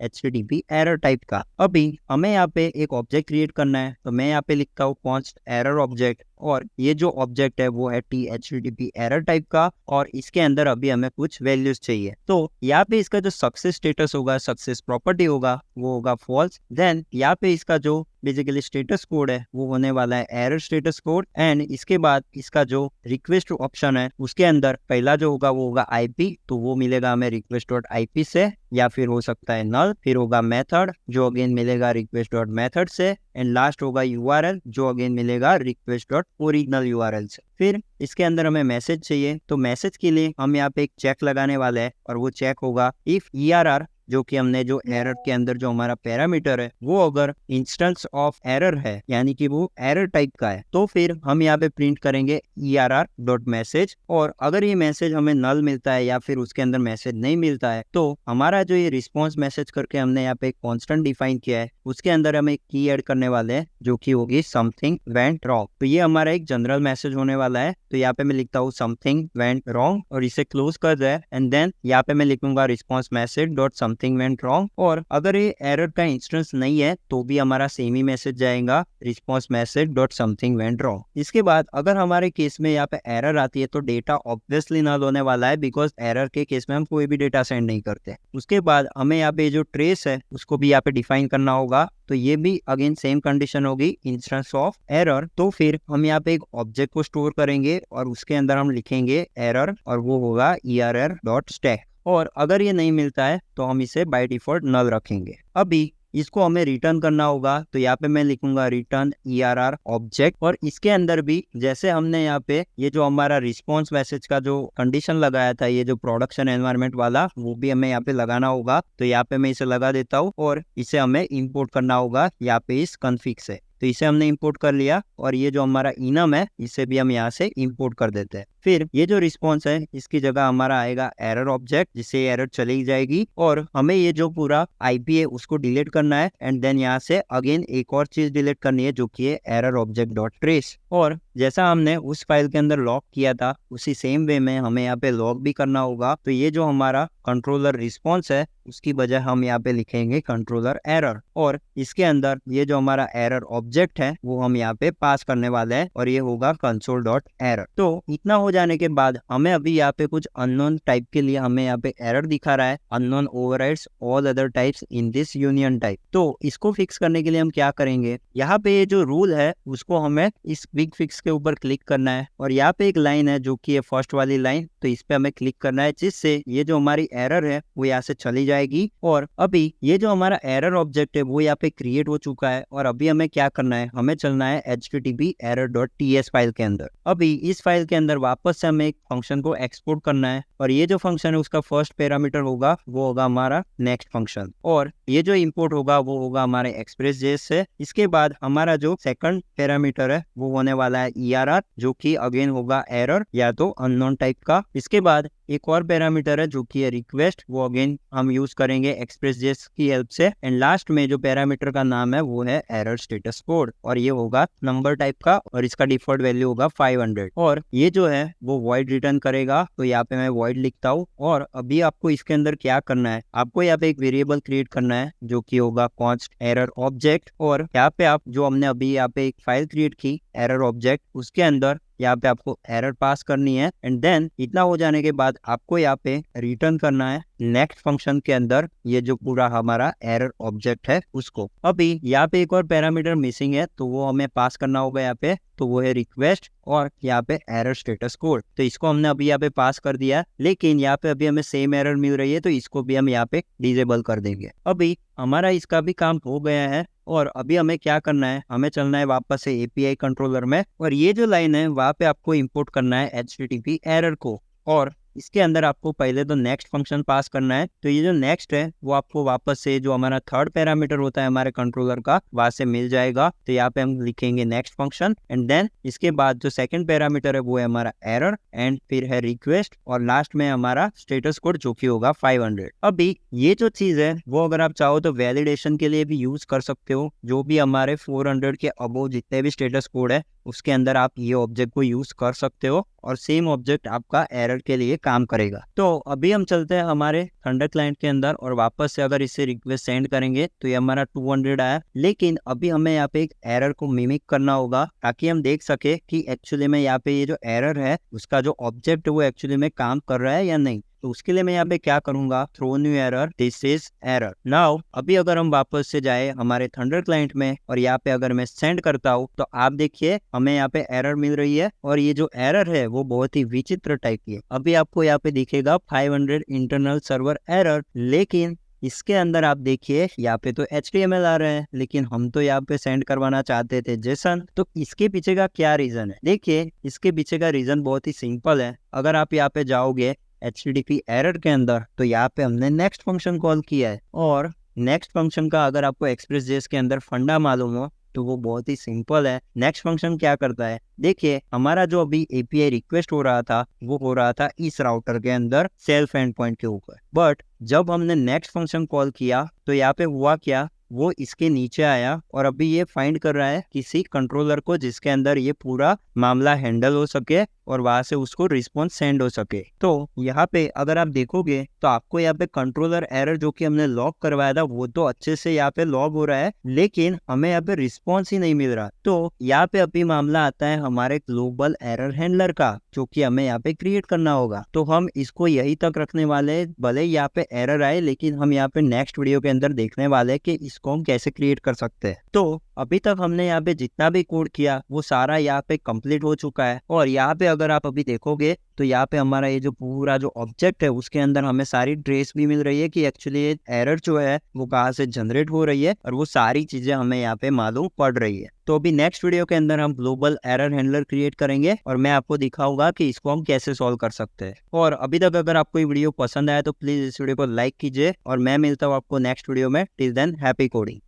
HTTP एरर टाइप का। अभी हमें यहाँ पे एक ऑब्जेक्ट क्रिएट करना है तो मैं यहाँ पे लिखता हूँ कॉन्स्ट एरर ऑब्जेक्ट, और ये जो ऑब्जेक्ट है वो है HTTP एरर टाइप का और इसके अंदर अभी हमें कुछ वैल्यूज चाहिए। तो यहाँ पे इसका जो सक्सेस स्टेटस होगा, सक्सेस प्रॉपर्टी होगा वो होगा फॉल्स। देन यहाँ पे इसका जो बेसिकली स्टेटस कोड है वो होने वाला है एरर स्टेटस कोड, एंड इसके बाद इसका जो रिक्वेस्ट ऑप्शन है उसके अंदर पहला जो होगा वो होगा आईपी, तो वो मिलेगा हमें request.ip से, या फिर हो सकता है नल। फिर होगा मेथड जो अगेन मिलेगा request.method से, एंड लास्ट होगा URL जो अगेन मिलेगा request.original URL से। फिर इसके अंदर हमें मैसेज चाहिए, तो मैसेज के लिए हम यहाँ पे एक चेक लगाने वाले हैं और वो चेक होगा इफ ERR जो कि हमने जो एरर के अंदर जो हमारा पैरामीटर है वो अगर इंस्टेंस ऑफ एरर है यानी कि वो एरर टाइप का है तो फिर हम यहाँ पे प्रिंट करेंगे err.message। और अगर ये मैसेज हमें नल मिलता है या फिर उसके अंदर मैसेज नहीं मिलता है तो हमारा जो ये रिस्पॉन्स मैसेज करके हमने यहाँ पे एक कॉन्स्टेंट डिफाइन किया है उसके अंदर हम एक की ऐड करने वाले हैं जो कि होगी समथिंग वेंट रॉन्ग। तो ये हमारा एक जनरल मैसेज होने वाला है। तो यहाँ पे मैं लिखता हूँ समथिंग वेंट रॉन्ग और इसे क्लोज कर दे, एंड देन यहाँ पे मैं लिखूंगा response message dot something went wrong. और अगर ये एरर का इंस्टेंस नहीं है तो भी हमारा सेम ही मैसेज जाएगा response message dot something went wrong. इसके बाद अगर हमारे केस में यहाँ पे एरर आती है तो डेटा ऑब्वियसली नल होने वाला है बिकॉज एरर के केस में हम कोई भी डेटा सेंड नहीं करते। उसके बाद हमें यहाँ पे जो ट्रेस है उसको भी यहाँ पे डिफाइन करना होगा, तो ये भी अगेन सेम कंडीशन होगी इंस्टेंस ऑफ एरर। तो फिर हम यहाँ पे एक ऑब्जेक्ट को स्टोर करेंगे और उसके अंदर हम लिखेंगे एरर और वो होगा err.stack। और अगर ये नहीं मिलता है तो हम इसे बाय डिफॉल्ट नल रखेंगे। अभी इसको हमें रिटर्न करना होगा तो यहाँ पे मैं लिखूंगा रिटर्न ERR ऑब्जेक्ट, और इसके अंदर भी जैसे हमने यहाँ पे ये जो हमारा रिस्पॉन्स मैसेज का जो कंडीशन लगाया था ये जो प्रोडक्शन एनवायरनमेंट वाला वो भी हमें यहाँ पे लगाना होगा। तो यहाँ पे मैं इसे लगा देता हूँ और इसे हमें इंपोर्ट करना होगा यहाँ पे इस कॉन्फ़िग से। तो इसे हमने इंपोर्ट कर लिया और ये जो हमारा इनम है इसे भी हम यहाँ से इंपोर्ट कर देते हैं। फिर ये जो रिस्पॉन्स है इसकी जगह हमारा आएगा एरर ऑब्जेक्ट जिससे एरर चली जाएगी और हमें ये जो पूरा आईपी है उसको डिलीट करना है, एंड देन यहाँ से अगेन एक और चीज डिलीट करनी है जो कि है एरर ऑब्जेक्ट डॉट ट्रेस। और जैसा हमने उस फाइल के अंदर लॉग किया था उसी सेम वे में हमें यहाँ पे लॉग भी करना होगा। तो ये जो हमारा कंट्रोलर रिस्पॉन्स है उसकी बजाय हम यहाँ पे लिखेंगे कंट्रोलर एरर, और इसके अंदर ये जो हमारा एरर ऑब्जेक्ट है वो हम यहाँ पे पास करने वाले हैं और ये होगा कंसोल डॉट एरर। तो इतना हो हो जाने के बाद हमें अभी यहाँ पे कुछ अननोन टाइप के लिए हमें यहाँ पे एरर दिखा रहा है, unknown overrides all other types in this union type. तो इसको फिक्स करने के लिए हम क्या करेंगे, यहाँ पे ये जो रूल है उसको हमें इस क्विक फिक्स के ऊपर क्लिक करना है और यहाँ पे एक लाइन है जो कि है फर्स्ट वाली लाइन, तो इस पे हमें क्लिक करना है, जिससे ये जो हमारी एरर है वो यहाँ से चली जाएगी। और अभी ये जो हमारा एरर ऑब्जेक्ट है वो यहाँ पे क्रिएट हो चुका है और अभी हमें क्या करना है, हमें चलना है http error.ts फाइल के अंदर। अभी इस फाइल के अंदर वापस से हमें एक फंक्शन को एक्सपोर्ट करना है और ये जो फंक्शन है उसका फर्स्ट पैरामीटर होगा वो होगा हमारा नेक्स्ट फंक्शन, और ये जो इंपोर्ट होगा वो होगा हमारे एक्सप्रेस.js से। इसके बाद हमारा जो सेकंड पैरामीटर है वो होने वाला है ERR, जो कि अगेन होगा एरर या तो अननोन टाइप का। इसके बाद एक और पैरामीटर है जो कि है रिक्वेस्ट, वो अगेन हम यूज करेंगे एक्सप्रेस.js की हेल्प से। एंड लास्ट में जो पैरामीटर का नाम है वो है एरर स्टेटस कोड, और ये होगा नंबर टाइप का और इसका डिफॉल्ट वैल्यू होगा 500। और ये जो है वो वॉइड रिटर्न करेगा, तो यहाँ पे मैं वॉइड लिखता हूँ। और अभी आपको इसके अंदर क्या करना है, आपको यहाँ पे एक वेरिएबल क्रिएट करना है जो कि होगा कॉन्स्ट एरर ऑब्जेक्ट, और यहाँ पे आप जो हमने अभी यहाँ पे एक फाइल क्रिएट की एरर ऑब्जेक्ट, उसके अंदर यहाँ पे आपको एरर पास करनी है। एंड देन इतना हो जाने के बाद आपको यहाँ पे रिटर्न करना है नेक्स्ट फंक्शन के अंदर ये जो पूरा हमारा एरर ऑब्जेक्ट है उसको। अभी यहाँ पे एक और पैरामीटर मिसिंग है तो वो हमें पास करना होगा यहाँ पे, तो वो है रिक्वेस्ट और यहाँ पे एरर स्टेटस कोड। तो इसको हमने अभी यहाँ पे पास कर दिया, लेकिन यहाँ पे अभी हमें सेम एरर मिल रही है तो इसको भी हम यहाँ पे डिसेबल कर देंगे। अभी हमारा इसका भी काम हो गया है और अभी हमें क्या करना है, हमें चलना है वापस से API कंट्रोलर में और ये जो लाइन है वहाँ पे आपको इंपोर्ट करना है HTTP एरर को, और इसके अंदर आपको पहले तो नेक्स्ट फंक्शन पास करना है। तो ये जो नेक्स्ट है वो आपको वापस से जो हमारा थर्ड पैरामीटर होता है हमारे कंट्रोलर का वहां से मिल जाएगा। तो यहाँ पे हम लिखेंगे नेक्स्ट फंक्शन एंड देन इसके बाद जो सेकंड पैरामीटर है वो है हमारा एरर एंड फिर है रिक्वेस्ट और लास्ट में हमारा स्टेटस कोड जो कि होगा 500। अभी ये जो चीज है वो अगर आप चाहो तो वैलिडेशन के लिए भी यूज कर सकते हो, जो भी हमारे 400 के अबोव जितने भी स्टेटस कोड है उसके अंदर आप ये ऑब्जेक्ट को यूज कर सकते हो और सेम ऑब्जेक्ट आपका एरर के लिए काम करेगा। तो अभी हम चलते हैं हमारे थंडर क्लाइंट के अंदर और वापस से अगर इसे रिक्वेस्ट सेंड करेंगे तो ये हमारा 200 आया, लेकिन अभी हमें यहाँ पे एक एरर को मिमिक करना होगा ताकि हम देख सके कि एक्चुअली में यहाँ पे ये जो एरर है उसका जो ऑब्जेक्ट है वो एक्चुअली में काम कर रहा है या नहीं। तो उसके लिए मैं यहाँ पे क्या करूंगा, throw new error this is error now. अभी अगर हम वापस से जाए हमारे थंडर क्लाइंट में और यहाँ पे अगर मैं सेंड करता हूँ तो आप देखिए हमें यहाँ पे एरर मिल रही है और ये जो एरर है वो बहुत ही विचित्र टाइप की है। अभी आपको यहाँ पे दिखेगा 500 इंटरनल सर्वर एरर, लेकिन इसके अंदर आप देखिए यहाँ पे तो HTML आ रहे हैं, लेकिन हम तो यहाँ पे सेंड करवाना चाहते थे JSON। तो इसके पीछे का क्या रीजन है, देखिए इसके पीछे का रीजन बहुत ही सिंपल है। अगर आप यहाँ पे जाओगे HTTP एरर के अंदर तो यहाँ पे हमने नेक्स्ट फंक्शन कॉल किया है और नेक्स्ट फंक्शन का अगर आपको एक्सप्रेस.js के अंदर फंडा मालूम हो तो वो बहुत ही सिंपल है। नेक्स्ट फंक्शन क्या करता है, देखिए हमारा जो अभी API रिक्वेस्ट हो रहा था वो हो रहा था इस राउटर के अंदर सेल्फ एंड पॉइंट के ऊपर, बट जब हमने नेक्स्ट फंक्शन कॉल किया तो यहाँ पे हुआ क्या, वो इसके नीचे आया और अभी ये फाइंड कर रहा है किसी कंट्रोलर को जिसके अंदर ये पूरा मामला हैंडल हो सके और वहां से उसको रिस्पॉन्स सेंड हो सके। तो यहाँ पे अगर आप देखोगे तो आपको यहाँ पे कंट्रोलर एरर जो कि हमने लॉग करवाया था वो तो अच्छे से यहाँ पे लॉग हो रहा है, लेकिन हमें यहाँ पे रिस्पॉन्स ही नहीं मिल रहा। तो यहाँ पे अभी मामला आता है हमारे ग्लोबल एरर हैंडलर का, जो कि हमें यहाँ पे क्रिएट करना होगा। तो हम इसको यही तक रखने वाले, भले यहाँ पे एरर आए लेकिन हम यहाँ पे नेक्स्ट वीडियो के अंदर देखने वाले कि इसको हम कैसे क्रिएट कर सकते हैं। तो अभी तक हमने यहाँ पे जितना भी कोड किया वो सारा यहाँ पे कंप्लीट हो चुका है और यहाँ पे अगर आप अभी देखोगे तो यहाँ पे हमारा ये जो पूरा जो ऑब्जेक्ट है उसके अंदर हमें सारी ट्रेस भी मिल रही है कि एक्चुअली ये एरर जो है वो कहाँ से जनरेट हो रही है और वो सारी चीजें हमें यहाँ पे मालूम पड़ रही है। तो अभी नेक्स्ट वीडियो के अंदर हम ग्लोबल एरर हैंडलर क्रिएट करेंगे और मैं आपको दिखाऊंगा कि इसको हम कैसे सॉल्व कर सकते हैं। और अभी तक अगर आपको ये वीडियो पसंद आया तो प्लीज इस वीडियो को लाइक कीजिए और मैं मिलता हूँ आपको नेक्स्ट वीडियो में। Till than happy coding.